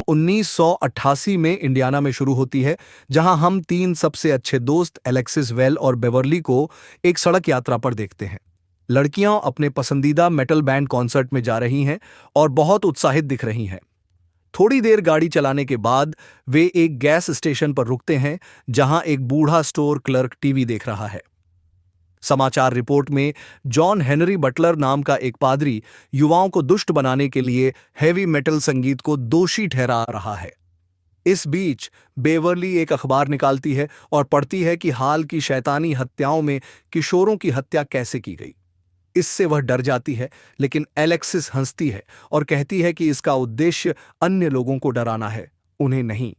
1988 में इंडियाना में शुरू होती है, जहां हम तीन सबसे अच्छे दोस्त एलेक्सिस, वेल और बेवर्ली को एक सड़क यात्रा पर देखते हैं। लड़कियां अपने पसंदीदा मेटल बैंड कॉन्सर्ट में जा रही हैं और बहुत उत्साहित दिख रही हैं। थोड़ी देर गाड़ी चलाने के बाद वे एक गैस स्टेशन पर रुकते हैं, जहां एक बूढ़ा स्टोर क्लर्क टीवी देख रहा है। समाचार रिपोर्ट में जॉन हेनरी बटलर नाम का एक पादरी युवाओं को दुष्ट बनाने के लिए हेवी मेटल संगीत को दोषी ठहरा रहा है। इस बीच बेवर्ली एक अखबार निकालती है और पढ़ती है कि हाल की शैतानी हत्याओं में किशोरों की हत्या कैसे की गई। इससे वह डर जाती है, लेकिन एलेक्सिस हंसती है और कहती है कि इसका उद्देश्य अन्य लोगों को डराना है, उन्हें नहीं।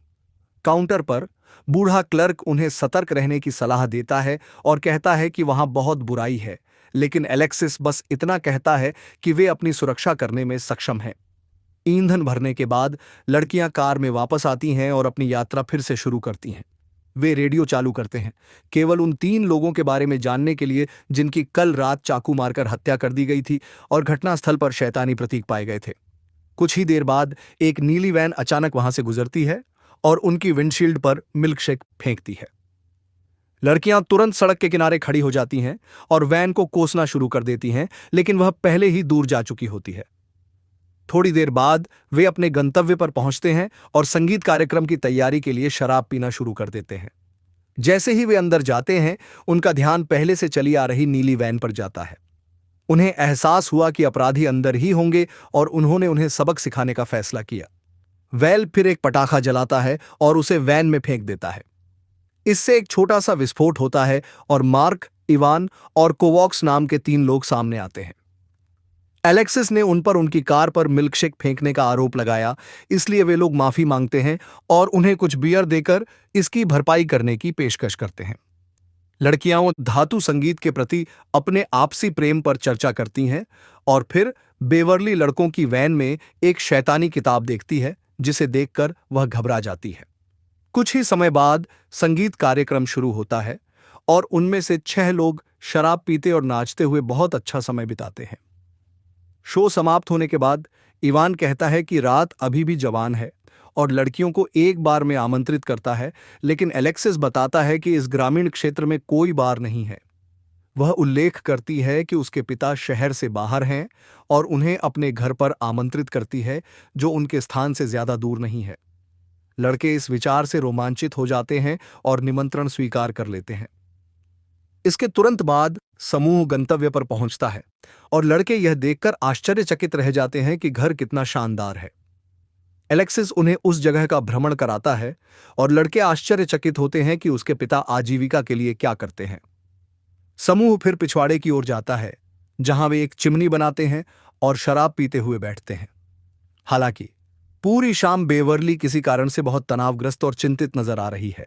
काउंटर पर बूढ़ा क्लर्क उन्हें सतर्क रहने की सलाह देता है और कहता है कि वहां बहुत बुराई है, लेकिन एलेक्सिस बस इतना कहता है कि वे अपनी सुरक्षा करने में सक्षम हैं। ईंधन भरने के बाद लड़कियां कार में वापस आती हैं और अपनी यात्रा फिर से शुरू करती हैं। वे रेडियो चालू करते हैं, केवल उन तीन लोगों के बारे में जानने के लिए जिनकी कल रात चाकू मारकर हत्या कर दी गई थी और घटनास्थल पर शैतानी प्रतीक पाए गए थे। कुछ ही देर बाद एक नीली वैन अचानक वहां से गुजरती है और उनकी विंडशील्ड पर मिल्कशेक फेंकती है। लड़कियां तुरंत सड़क के किनारे खड़ी हो जाती हैं और वैन को कोसना शुरू कर देती हैं, लेकिन वह पहले ही दूर जा चुकी होती है। थोड़ी देर बाद वे अपने गंतव्य पर पहुंचते हैं और संगीत कार्यक्रम की तैयारी के लिए शराब पीना शुरू कर देते हैं। जैसे ही वे अंदर जाते हैं, उनका ध्यान पहले से चली आ रही नीली वैन पर जाता है। उन्हें एहसास हुआ कि अपराधी अंदर ही होंगे और उन्होंने उन्हें सबक सिखाने का फैसला किया। वेल फिर एक पटाखा जलाता है और उसे वैन में फेंक देता है। इससे एक छोटा सा विस्फोट होता है और मार्क, इवान और कोवॉक्स नाम के तीन लोग सामने आते हैं। एलेक्सिस ने उन पर उनकी कार पर मिल्कशेक फेंकने का आरोप लगाया, इसलिए वे लोग माफी मांगते हैं और उन्हें कुछ बियर देकर इसकी भरपाई करने की पेशकश करते हैं। लड़कियां धातु संगीत के प्रति अपने आपसी प्रेम पर चर्चा करती हैं और फिर बेवर्ली लड़कों की वैन में एक शैतानी किताब देखती है, जिसे देखकर वह घबरा जाती है। कुछ ही समय बाद संगीत कार्यक्रम शुरू होता है और उनमें से 6 लोग शराब पीते और नाचते हुए बहुत अच्छा समय बिताते हैं। शो समाप्त होने के बाद इवान कहता है कि रात अभी भी जवान है और लड़कियों को एक बार में आमंत्रित करता है, लेकिन एलेक्सिस बताता है कि इस ग्रामीण क्षेत्र में कोई बार नहीं है। वह उल्लेख करती है कि उसके पिता शहर से बाहर हैं और उन्हें अपने घर पर आमंत्रित करती है, जो उनके स्थान से ज्यादा दूर नहीं है। लड़के इस विचार से रोमांचित हो जाते हैं और निमंत्रण स्वीकार कर लेते हैं। इसके तुरंत बाद समूह गंतव्य पर पहुंचता है और लड़के यह देखकर आश्चर्यचकित रह जाते हैं कि घर कितना शानदार है। एलेक्सिस उन्हें उस जगह का भ्रमण कराता है और लड़के आश्चर्यचकित होते हैं कि उसके पिता आजीविका के लिए क्या करते हैं। समूह फिर पिछवाड़े की ओर जाता है, जहां वे एक चिमनी बनाते हैं और शराब पीते हुए बैठते हैं। हालांकि पूरी शाम बेवर्ली किसी कारण से बहुत तनावग्रस्त और चिंतित नजर आ रही है।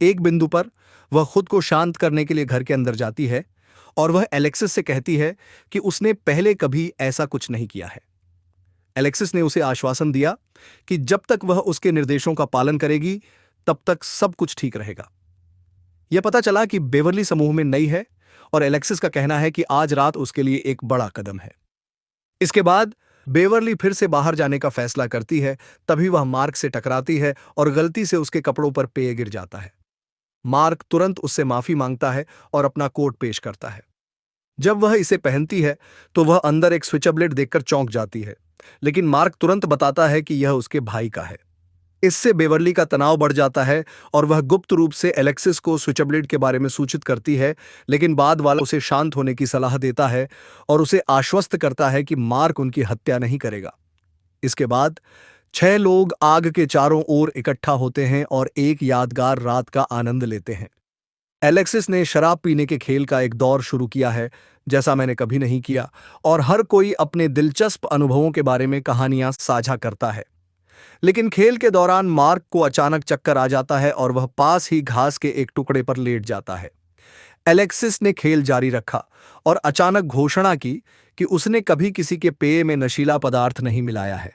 एक बिंदु पर वह खुद को शांत करने के लिए घर के अंदर जाती है और वह एलेक्सिस से कहती है कि उसने पहले कभी ऐसा कुछ नहीं किया है। एलेक्सिस ने उसे आश्वासन दिया कि जब तक वह उसके निर्देशों का पालन करेगी, तब तक सब कुछ ठीक रहेगा। यह पता चला कि बेवर्ली समूह में नई है और एलेक्सिस का कहना है कि आज रात उसके लिए एक बड़ा कदम है। इसके बाद बेवर्ली फिर से बाहर जाने का फैसला करती है, तभी वह मार्क से टकराती है और गलती से उसके कपड़ों पर पेय गिर जाता है। मार्क तुरंत उससे माफी मांगता है और अपना कोट पेश करता है। जब वह इसे पहनती है तो वह अंदर एक स्विचब्लेड देखकर चौंक जाती है, लेकिन मार्क तुरंत बताता है कि यह उसके भाई का है। इससे बेवर्ली का तनाव बढ़ जाता है और वह गुप्त रूप से एलेक्सिस को स्विचब्लेड के बारे में सूचित करती है, लेकिन बाद वाला उसे शांत होने की सलाह देता है और उसे आश्वस्त करता है कि मार्क उनकी हत्या नहीं करेगा। इसके बाद 6 लोग आग के चारों ओर इकट्ठा होते हैं और एक यादगार रात का आनंद लेते हैं। एलेक्सिस ने शराब पीने के खेल का एक दौर शुरू किया है, जैसा मैंने कभी नहीं किया, और हर कोई अपने दिलचस्प अनुभवों के बारे में कहानियां साझा करता है। लेकिन खेल के दौरान मार्क को अचानक चक्कर आ जाता है और वह पास ही घास के एक टुकड़े पर लेट जाता है। एलेक्सिस ने खेल जारी रखा और अचानक घोषणा की कि उसने कभी किसी के पेय में नशीला पदार्थ नहीं मिलाया है।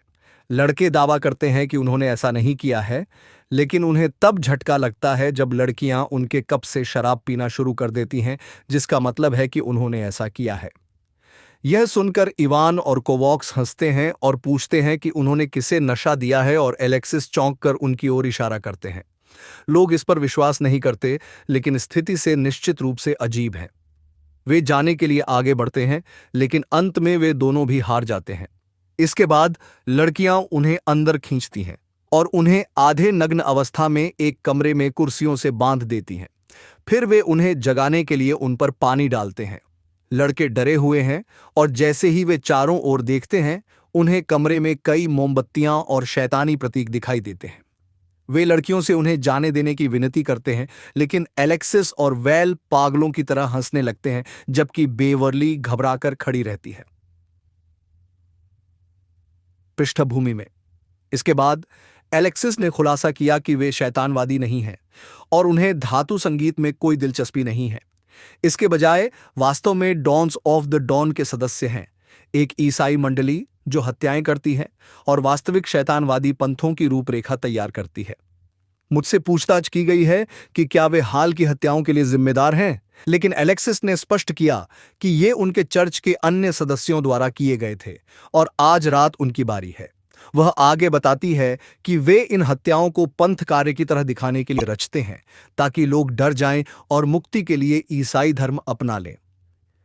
लड़के दावा करते हैं कि उन्होंने ऐसा नहीं किया है, लेकिन उन्हें तब झटका लगता है जब लड़कियां उनके कप से शराब पीना शुरू कर देती हैं, जिसका मतलब है कि उन्होंने ऐसा किया है। यह सुनकर इवान और कोवॉक्स हंसते हैं और पूछते हैं कि उन्होंने किसे नशा दिया है और एलेक्सिस चौंक कर उनकी ओर इशारा करते हैं। लोग इस पर विश्वास नहीं करते, लेकिन स्थिति से निश्चित रूप से अजीब है। वे जाने के लिए आगे बढ़ते हैं, लेकिन अंत में वे दोनों भी हार जाते हैं। इसके बाद लड़कियां उन्हें अंदर खींचती हैं और उन्हें आधे नग्न अवस्था में एक कमरे में कुर्सियों से बांध देती हैं। फिर वे उन्हें जगाने के लिए उन पर पानी डालते हैं। लड़के डरे हुए हैं और जैसे ही वे चारों ओर देखते हैं, उन्हें कमरे में कई मोमबत्तियां और शैतानी प्रतीक दिखाई देते हैं। वे लड़कियों से उन्हें जाने देने की विनती करते हैं, लेकिन एलेक्सिस और वैल पागलों की तरह हंसने लगते हैं, जबकि बेवर्ली घबराकर खड़ी रहती है। पृष्ठभूमि में इसके बाद एलेक्सिस ने खुलासा किया कि वे शैतानवादी नहीं हैं और उन्हें धातु संगीत में कोई दिलचस्पी नहीं है। इसके बजाय वास्तव में डॉन्स ऑफ द डॉन के सदस्य हैं, एक ईसाई मंडली जो हत्याएं करती है और वास्तविक शैतानवादी पंथों की रूपरेखा तैयार करती है। मुझसे पूछताछ की गई है कि क्या वे हाल की हत्याओं के लिए जिम्मेदार हैं, लेकिन एलेक्सिस ने स्पष्ट किया कि ये उनके चर्च के अन्य सदस्यों द्वारा किए गए थे और आज रात उनकी बारी है। वह आगे बताती है कि वे इन हत्याओं को पंथ कार्य की तरह दिखाने के लिए रचते हैं, ताकि लोग डर जाएं और मुक्ति के लिए ईसाई धर्म अपना लें।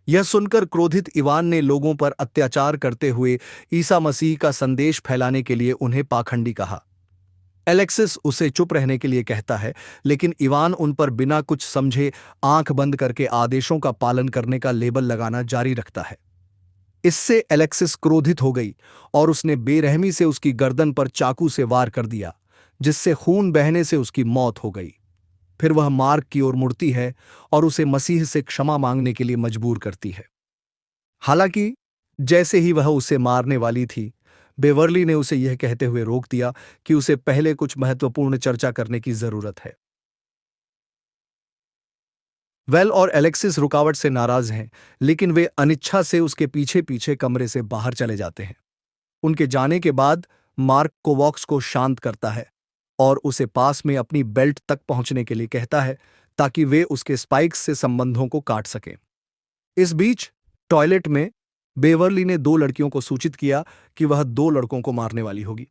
यह सुनकर क्रोधित इवान ने लोगों पर अत्याचार करते हुए ईसा मसीह का संदेश फैलाने के लिए उन्हें पाखंडी कहा। एलेक्सिस उसे चुप रहने के लिए कहता है, लेकिन इवान उन पर बिना कुछ समझे आंख बंद करके आदेशों का पालन करने का लेबल लगाना जारी रखता है। इससे एलेक्सिस क्रोधित हो गई और उसने बेरहमी से उसकी गर्दन पर चाकू से वार कर दिया, जिससे खून बहने से उसकी मौत हो गई। फिर वह मार्क की ओर मुड़ती है और उसे मसीह से क्षमा मांगने के लिए मजबूर करती है। हालांकि जैसे ही वह उसे मारने वाली थी, बेवर्ली ने उसे यह कहते हुए रोक दिया कि उसे पहले कुछ महत्वपूर्ण चर्चा करने की जरूरत है। वेल और एलेक्सिस रुकावट से नाराज हैं, लेकिन वे अनिच्छा से उसके पीछे पीछे कमरे से बाहर चले जाते हैं। उनके जाने के बाद मार्क कोवॉक्स को शांत करता है और उसे पास में अपनी बेल्ट तक पहुंचने के लिए कहता है, ताकि वे उसके स्पाइक्स से संबंधों को काट सकें। इस बीच टॉयलेट में बेवर्ली ने दो लड़कियों को सूचित किया कि वह दो लड़कों को मारने वाली होगी।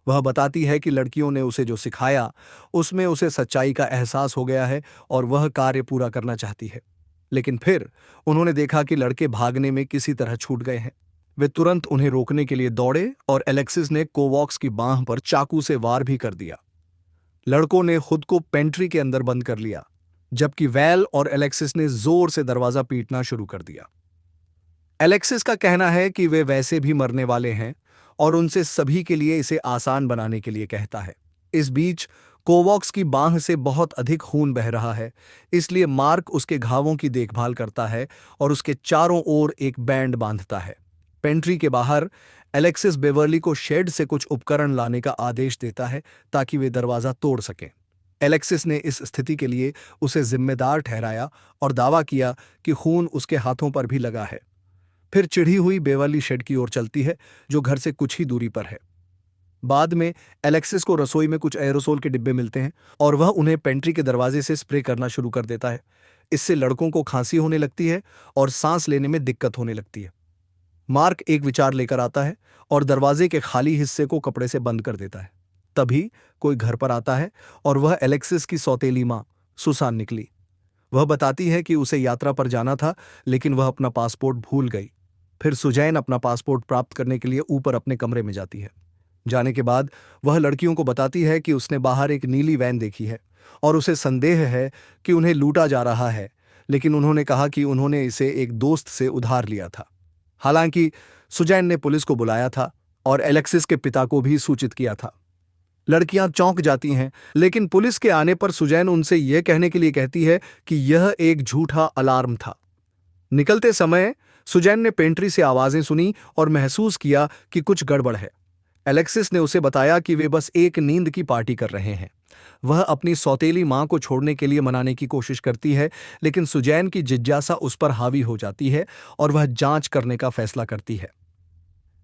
वह बताती है कि लड़कियों ने उसे जो सिखाया उसमें उसे सच्चाई का एहसास हो गया है और वह कार्य पूरा करना चाहती है। लेकिन फिर उन्होंने देखा कि लड़के भागने में किसी तरह छूट गए हैं। वे तुरंत उन्हें रोकने के लिए दौड़े और एलेक्सिस ने कोवॉक्स की बांह पर चाकू से वार भी कर दिया। लड़कों ने खुद को पेंट्री के अंदर बंद कर लिया, जबकि वैल और एलेक्सिस ने जोर से दरवाजा पीटना शुरू कर दिया। एलेक्सिस का कहना है कि वे वैसे भी मरने वाले हैं और उनसे सभी के लिए इसे आसान बनाने के लिए कहता है। इस बीच कोवॉक्स की बांह से बहुत अधिक खून बह रहा है, इसलिए मार्क उसके घावों की देखभाल करता है और उसके चारों ओर एक बैंड बांधता है। पेंट्री के बाहर एलेक्सिस बेवर्ली को शेड से कुछ उपकरण लाने का आदेश देता है ताकि वे दरवाजा तोड़ सकें। एलेक्सिस ने इस स्थिति के लिए उसे जिम्मेदार ठहराया और दावा किया कि खून उसके हाथों पर भी लगा है। फिर चिढ़ी हुई बेवर्ली शेड की ओर चलती है, जो घर से कुछ ही दूरी पर है। बाद में एलेक्सिस को रसोई में कुछ एरोसोल के डिब्बे मिलते हैं और वह उन्हें पेंट्री के दरवाजे से स्प्रे करना शुरू कर देता है। इससे लड़कों को खांसी होने लगती है और सांस लेने में दिक्कत होने लगती है। मार्क एक विचार लेकर आता है और दरवाजे के खाली हिस्से को कपड़े से बंद कर देता है। तभी कोई घर पर आता है और वह एलेक्सिस की सौतेली माँ सुसान निकली। वह बताती है कि उसे यात्रा पर जाना था, लेकिन वह अपना पासपोर्ट भूल गई। फिर सुजैन अपना पासपोर्ट प्राप्त करने के लिए ऊपर अपने कमरे में जाती है। जाने के बाद वह लड़कियों को बताती है कि उसने बाहर एक नीली वैन देखी है और उसे संदेह है कि उन्हें लूटा जा रहा है, लेकिन उन्होंने कहा कि उन्होंने इसे एक दोस्त से उधार लिया था। हालांकि सुजैन ने पुलिस को बुलाया था और एलेक्सिस के पिता को भी सूचित किया था। लड़कियां चौंक जाती हैं, लेकिन पुलिस के आने पर सुजैन उनसे यह कहने के लिए कहती है कि यह एक झूठा अलार्म था। निकलते समय सुजैन ने पेंट्री से आवाजें सुनी और महसूस किया कि कुछ गड़बड़ है। एलेक्सिस ने उसे बताया कि वे बस एक नींद की पार्टी कर रहे हैं। वह अपनी सौतेली मां को छोड़ने के लिए मनाने की कोशिश करती है, लेकिन सुजैन की जिज्ञासा उस पर हावी हो जाती है और वह जांच करने का फैसला करती है।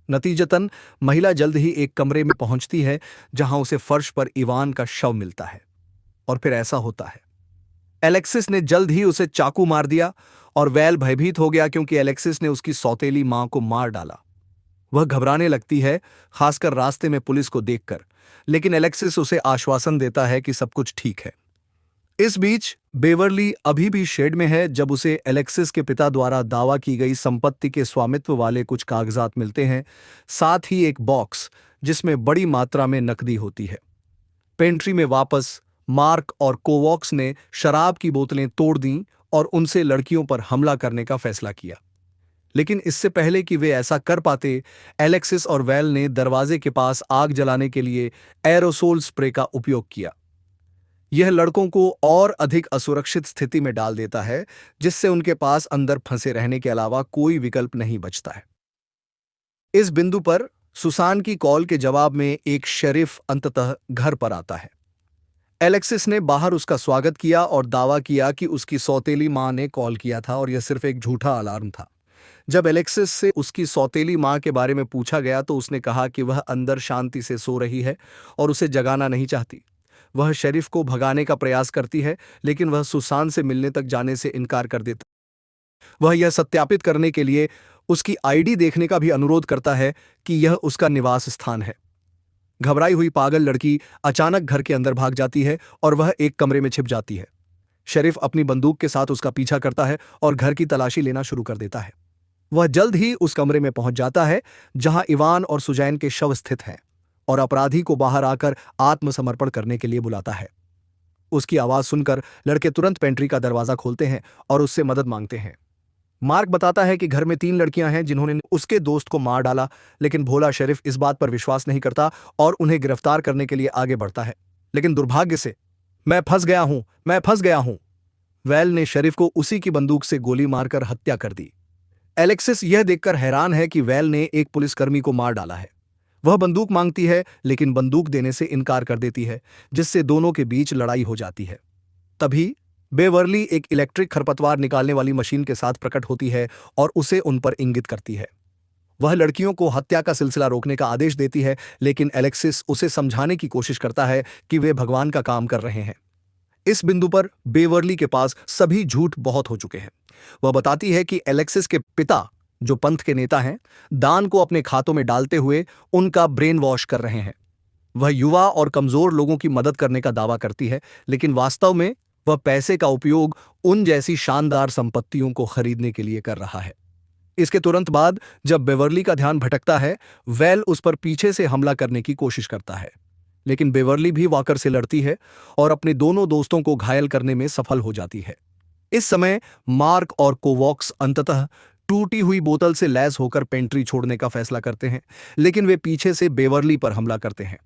नतीजतन महिला जल्द ही एक कमरे में पहुंचती है जहां उसे फर्श पर इवान का शव मिलता है। और फिर ऐसा होता है, एलेक्सिस ने जल्द ही उसे चाकू मार दिया और वैल भयभीत हो गया क्योंकि एलेक्सिस ने उसकी सौतेली मां को मार डाला। वह घबराने लगती है, खासकर रास्ते में पुलिस को देखकर, लेकिन एलेक्सिस उसे आश्वासन देता है कि सब कुछ ठीक है। इस बीच बेवर्ली अभी भी शेड में है जब उसे एलेक्सिस के पिता द्वारा दावा की गई संपत्ति के स्वामित्व वाले कुछ कागजात मिलते हैं, साथ ही एक बॉक्स जिसमें बड़ी मात्रा में नकदी होती है। पेंट्री में वापस मार्क और कोवॉक्स ने शराब की बोतलें तोड़ दीं और उनसे लड़कियों पर हमला करने का फैसला किया। लेकिन इससे पहले कि वे ऐसा कर पाते, एलेक्सिस और वैल ने दरवाजे के पास आग जलाने के लिए एरोसोल स्प्रे का उपयोग किया। यह लड़कों को और अधिक असुरक्षित स्थिति में डाल देता है, जिससे उनके पास अंदर फंसे रहने के अलावा कोई विकल्प नहीं बचता है। इस बिंदु पर सुसान की कॉल के जवाब में एक शेरिफ अंततः घर पर आता है। एलेक्सिस ने बाहर उसका स्वागत किया और दावा किया कि उसकी सौतेली मां ने कॉल किया था और यह सिर्फ एक झूठा अलार्म था। जब एलेक्सिस से उसकी सौतेली मां के बारे में पूछा गया तो उसने कहा कि वह अंदर शांति से सो रही है और उसे जगाना नहीं चाहती। वह शेरिफ को भगाने का प्रयास करती है, लेकिन वह सुसान से मिलने तक जाने से इनकार कर देता। वह यह सत्यापित करने के लिए उसकी आईडी देखने का भी अनुरोध करता है कि यह उसका निवास स्थान है। घबराई हुई पागल लड़की अचानक घर के अंदर भाग जाती है और वह एक कमरे में छिप जाती है। शेरिफ अपनी बंदूक के साथ उसका पीछा करता है और घर की तलाशी लेना शुरू कर देता है। वह जल्द ही उस कमरे में पहुंच जाता है जहां इवान और सुजैन के शव स्थित हैं और अपराधी को बाहर आकर आत्मसमर्पण करने के लिए बुलाता है। उसकी आवाज सुनकर लड़के तुरंत पेंट्री का दरवाजा खोलते हैं और उससे मदद मांगते हैं। मार्क बताता है कि घर में 3 लड़कियां हैं जिन्होंने उसके दोस्त को मार डाला, लेकिन भोला शेरिफ इस बात पर विश्वास नहीं करता और उन्हें गिरफ्तार करने के लिए आगे बढ़ता है। लेकिन दुर्भाग्य से मैं फंस गया हूं। वैल ने शेरिफ को उसी की बंदूक से गोली मारकर हत्या कर दी। एलेक्सिस यह देखकर हैरान है कि वैल ने एक पुलिसकर्मी को मार डाला है। वह बंदूक मांगती है, लेकिन बंदूक देने से इनकार कर देती है, जिससे दोनों के बीच लड़ाई हो जाती है। तभी बेवर्ली एक इलेक्ट्रिक खरपतवार निकालने वाली मशीन के साथ प्रकट होती है और उसे उन पर इंगित करती है। वह लड़कियों को हत्या का सिलसिला रोकने का आदेश देती है, लेकिन एलेक्सिस उसे समझाने की कोशिश करता है कि वे भगवान का काम कर रहे हैं। इस बिंदु पर बेवर्ली के पास सभी झूठ बहुत हो चुके हैं। वह बताती है कि एलेक्सिस के पिता, जो पंथ के नेता हैं, दान को अपने खातों में डालते हुए उनका ब्रेन वॉश कर रहे हैं। वह युवा और कमजोर लोगों की मदद करने का दावा करती है, लेकिन वास्तव में वह पैसे का उपयोग उन जैसी शानदार संपत्तियों को खरीदने के लिए कर रहा है। इसके तुरंत बाद जब बेवर्ली का ध्यान भटकता है, वैल उस पर पीछे से हमला करने की कोशिश करता है, लेकिन बेवर्ली भी वॉकर से लड़ती है और अपने दोनों दोस्तों को घायल करने में सफल हो जाती है। इस समय मार्क और कोवॉक्स अंततः टूटी हुई बोतल से लैस होकर पेंट्री छोड़ने का फैसला करते हैं, लेकिन वे पीछे से बेवर्ली पर हमला करते हैं।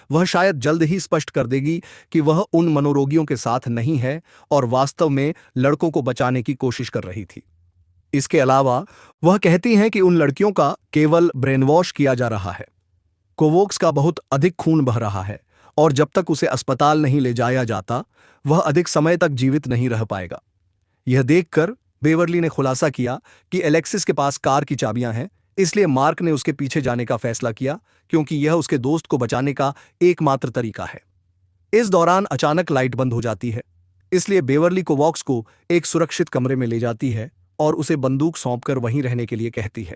वह शायद जल्द ही स्पष्ट कर देगी कि वह उन मनोरोगियों के साथ नहीं है और वास्तव में लड़कों को बचाने की कोशिश कर रही थी। इसके अलावा वह कहती हैं कि उन लड़कियों का केवल ब्रेनवॉश किया जा रहा है। कोवॉक्स का बहुत अधिक खून बह रहा है और जब तक उसे अस्पताल नहीं ले जाया जाता, वह अधिक समय तक जीवित नहीं रह पाएगा। यह देखकर बेवर्ली ने खुलासा किया कि एलेक्सिस के पास कार की चाबियां हैं, इसलिए मार्क ने उसके पीछे जाने का फैसला किया, क्योंकि यह उसके दोस्त को बचाने का एकमात्र तरीका है। इस दौरान अचानक लाइट बंद हो जाती है, इसलिए बेवर्ली कोवॉक्स को एक सुरक्षित कमरे में ले जाती है और उसे बंदूक सौंपकर वहीं रहने के लिए कहती है।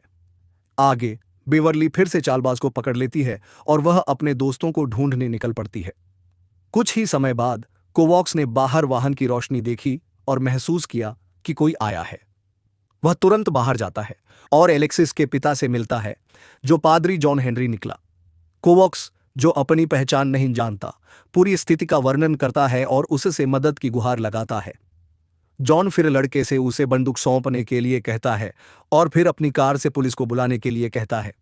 आगे बेवर्ली फिर से चालबाज को पकड़ लेती है और वह अपने दोस्तों को ढूंढने निकल पड़ती है। कुछ ही समय बाद कोवॉक्स ने बाहर वाहन की रोशनी देखी और महसूस किया कि कोई आया है। वह तुरंत बाहर जाता है और एलेक्सिस के पिता से मिलता है, जो पादरी जॉन हेनरी निकला। कोवॉक्स, जो अपनी पहचान नहीं जानता, पूरी स्थिति का वर्णन करता है और उससे मदद की गुहार लगाता है। जॉन फिर लड़के से उसे बंदूक सौंपने के लिए कहता है और फिर अपनी कार से पुलिस को बुलाने के लिए कहता है।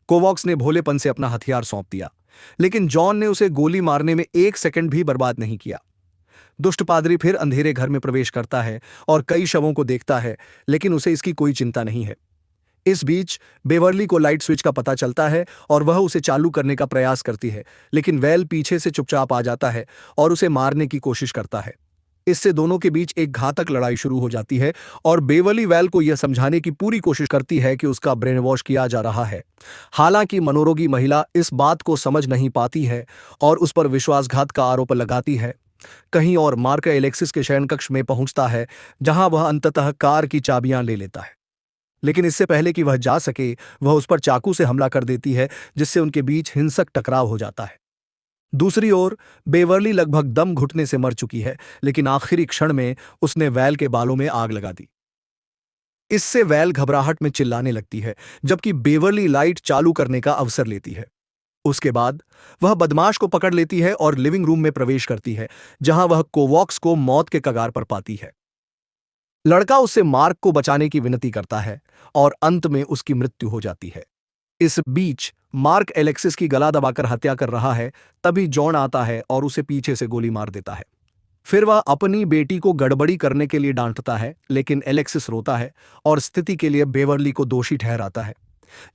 कोवॉक्स ने भोलेपन से अपना हथियार सौंप दिया, लेकिन जॉन ने उसे गोली मारने में 1 सेकंड भी बर्बाद नहीं किया। दुष्ट पादरी फिर अंधेरे घर में प्रवेश करता है और कई शवों को देखता है, लेकिन उसे इसकी कोई चिंता नहीं है। इस बीच बेवर्ली को लाइट स्विच का पता चलता है और वह उसे चालू करने का प्रयास करती है, लेकिन वैल पीछे से चुपचाप आ जाता है और उसे मारने की कोशिश करता है। इससे दोनों के बीच एक घातक लड़ाई शुरू हो जाती है और बेवर्ली वैल को यह समझाने की पूरी कोशिश करती है कि उसका ब्रेन वॉश किया जा रहा है। हालांकि मनोरोगी महिला इस बात को समझ नहीं पाती है और उस पर विश्वासघात का आरोप लगाती है, कहीं और मार्क एलेक्सिस के शयन कक्ष में पहुंचता है, जहां वह अंततः कार की चाबियां ले लेता है। लेकिन इससे पहले कि वह जा सके, वह उस पर चाकू से हमला कर देती है, जिससे उनके बीच हिंसक टकराव हो जाता है। दूसरी ओर बेवर्ली लगभग दम घुटने से मर चुकी है, लेकिन आखिरी क्षण में उसने वैल के बालों में आग लगा दी। इससे वैल घबराहट में चिल्लाने लगती है, जबकि बेवर्ली लाइट चालू करने का अवसर लेती है। उसके बाद वह बदमाश को पकड़ लेती है और लिविंग रूम में प्रवेश करती है, जहां वह कोवॉक्स को मौत के कगार पर पाती है। लड़का उससे मार्क को बचाने की विनती करता है और अंत में उसकी मृत्यु हो जाती है। इस बीच मार्क एलेक्सिस की गला दबाकर हत्या कर रहा है, तभी जॉन आता है और उसे पीछे से गोली मार देता है। फिर वह अपनी बेटी को गड़बड़ी करने के लिए डांटता है, लेकिन एलेक्सिस रोता है और स्थिति के लिए बेवर्ली को दोषी ठहराता है।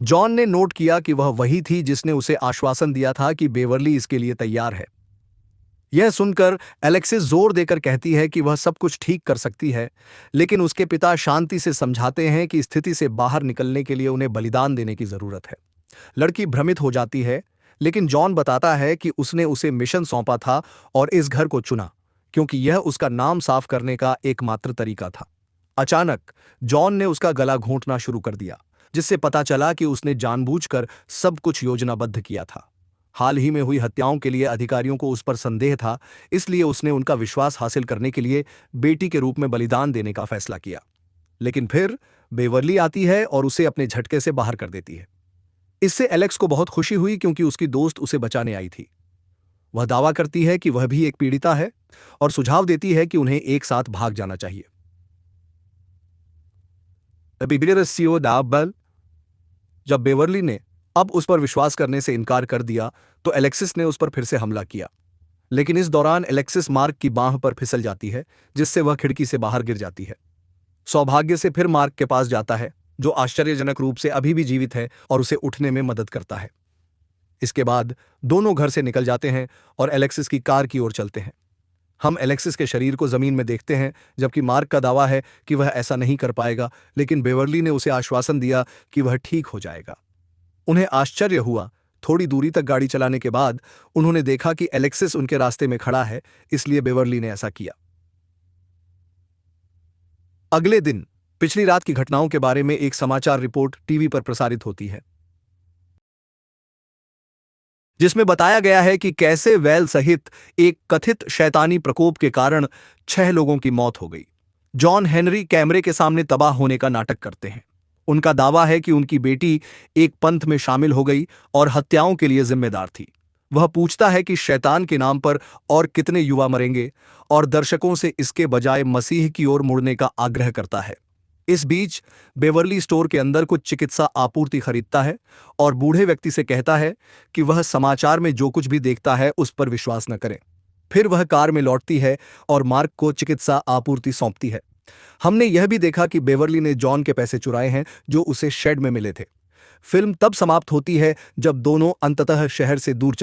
जॉन ने नोट किया कि वह वही थी जिसने उसे आश्वासन दिया था कि बेवर्ली इसके लिए तैयार है। यह सुनकर एलेक्सिस जोर देकर कहती है कि वह सब कुछ ठीक कर सकती है, लेकिन उसके पिता शांति से समझाते हैं कि स्थिति से बाहर निकलने के लिए उन्हें बलिदान देने की जरूरत है। लड़की भ्रमित हो जाती है, लेकिन जॉन बताता है कि उसने उसे मिशन सौंपा था और इस घर को चुना क्योंकि यह उसका नाम साफ करने का एकमात्र तरीका था। अचानक जॉन ने उसका गला घोंटना शुरू कर दिया, जिससे पता चला कि उसने जानबूझकर सब कुछ योजनाबद्ध किया था। हाल ही में हुई हत्याओं के लिए अधिकारियों को उस पर संदेह था, इसलिए उसने उनका विश्वास हासिल करने के लिए बेटी के रूप में बलिदान देने का फैसला किया। लेकिन फिर बेवर्ली आती है और उसे अपने झटके से बाहर कर देती है। इससे एलेक्स को बहुत खुशी हुई क्योंकि उसकी दोस्त उसे बचाने आई थी। वह दावा करती है कि वह भी एक पीड़िता है और सुझाव देती है कि उन्हें एक साथ भाग जाना चाहिए। जब बेवर्ली ने अब उस पर विश्वास करने से इनकार कर दिया, तो एलेक्सिस ने उस पर फिर से हमला किया। लेकिन इस दौरान एलेक्सिस मार्क की बांह पर फिसल जाती है, जिससे वह खिड़की से बाहर गिर जाती है। सौभाग्य से फिर मार्क के पास जाता है, जो आश्चर्यजनक रूप से अभी भी जीवित है और उसे उठने में मदद करता है। इसके बाद दोनों घर से निकल जाते हैं और एलेक्सिस की कार की ओर चलते हैं। हम एलेक्सिस के शरीर को जमीन में देखते हैं, जबकि मार्क का दावा है कि वह ऐसा नहीं कर पाएगा, लेकिन बेवर्ली ने उसे आश्वासन दिया कि वह ठीक हो जाएगा। उन्हें आश्चर्य हुआ। थोड़ी दूरी तक गाड़ी चलाने के बाद उन्होंने देखा कि एलेक्सिस उनके रास्ते में खड़ा है, इसलिए बेवर्ली ने ऐसा किया। अगले दिन पिछली रात की घटनाओं के बारे में एक समाचार रिपोर्ट टीवी पर प्रसारित होती है, जिसमें बताया गया है कि कैसे वैल सहित एक कथित शैतानी प्रकोप के कारण 6 लोगों की मौत हो गई। जॉन हेनरी कैमरे के सामने तबाह होने का नाटक करते हैं। उनका दावा है कि उनकी बेटी एक पंथ में शामिल हो गई और हत्याओं के लिए जिम्मेदार थी। वह पूछता है कि शैतान के नाम पर और कितने युवा मरेंगे, और दर्शकों से इसके बजाय मसीह की ओर मुड़ने का आग्रह करता है। इस बीच बेवर्ली स्टोर के अंदर कुछ चिकित्सा आपूर्ति खरीदता है और बूढ़े व्यक्ति से कहता है कि वह समाचार में जो कुछ भी देखता है उस पर विश्वास न करें। फिर वह कार में लौटती है और मार्क को चिकित्सा आपूर्ति सौंपती है। हमने यह भी देखा कि बेवर्ली ने जॉन के पैसे चुराए हैं, जो उसे शेड में मिले थे। फिल्म तब समाप्त होती है जब दोनों अंततः शहर से दूर